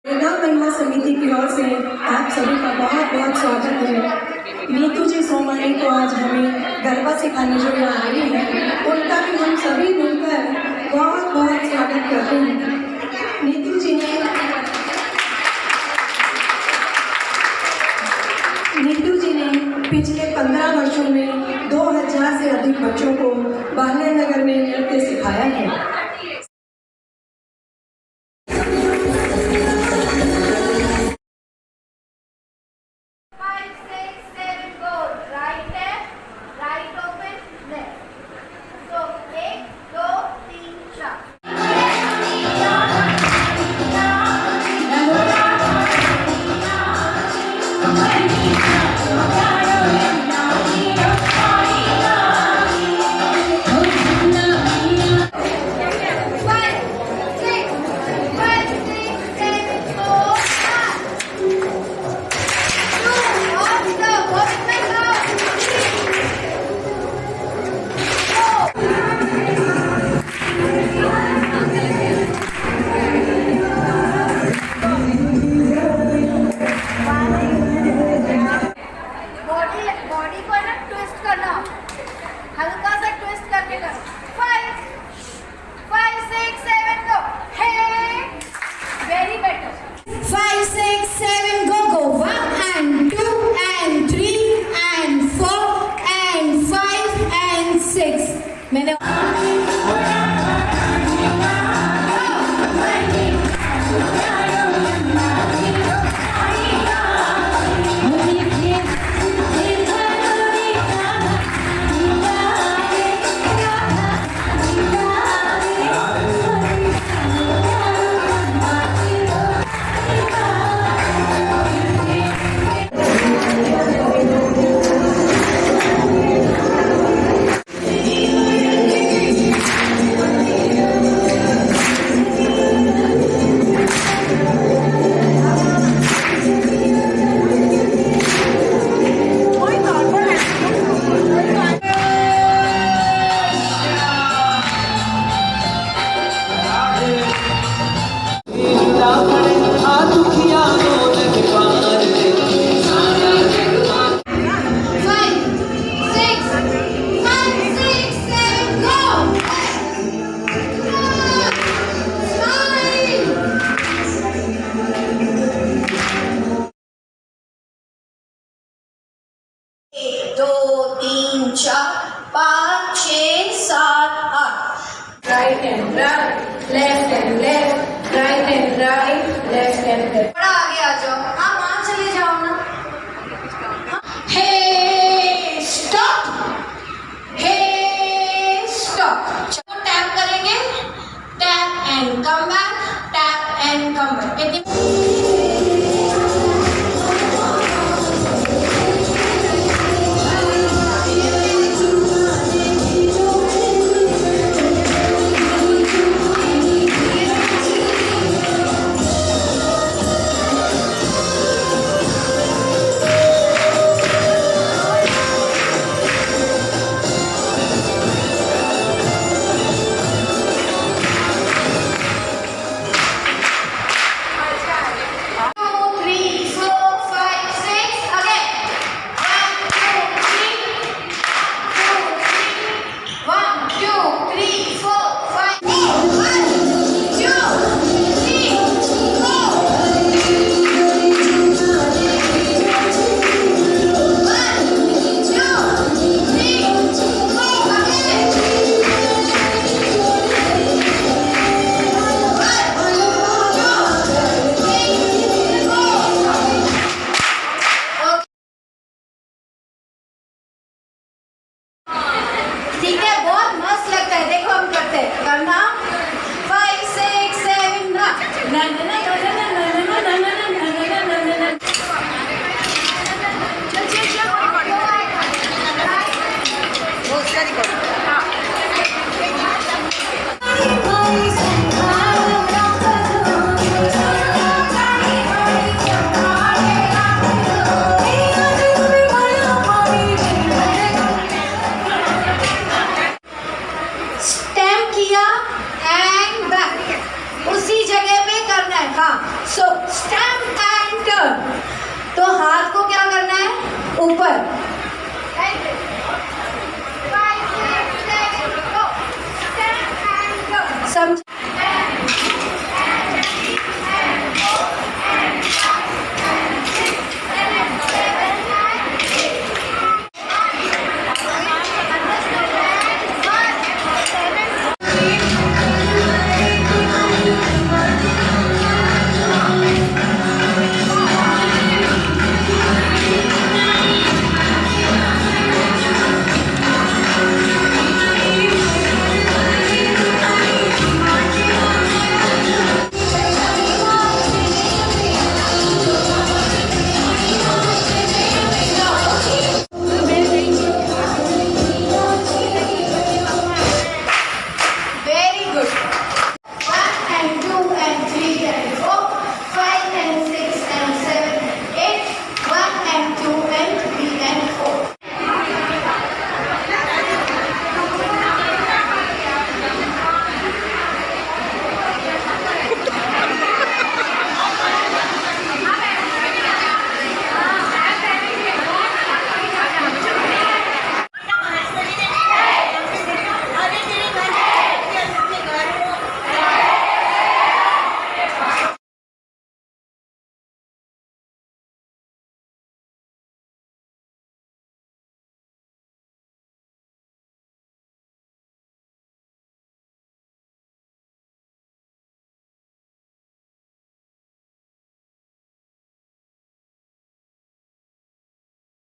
गोरेगांव महिला समिति की ओर से आप सभी का बहुत बहुत स्वागत है। नीतू जी सोमानी को आज हमें गरबा सिखाने जो यहाँ आई है, उनका भी हम सभी मिलकर बहुत बहुत स्वागत करते हैं। नीतू जी ने पिछले 15 वर्षों में 2000 से अधिक बच्चों को बालिया नगर में नृत्य सिखाया है। बॉडी को ना ट्विस्ट करना, हल्का सा ट्विस्ट करके करो। 5 5 6 7 गो, हे very better. 5 6 7 go 1 and 2 and 3 and 4 and 5 and 6 मैंने right and right, left and left, right and right, left and left. थोड़ा आगे आ जाओ।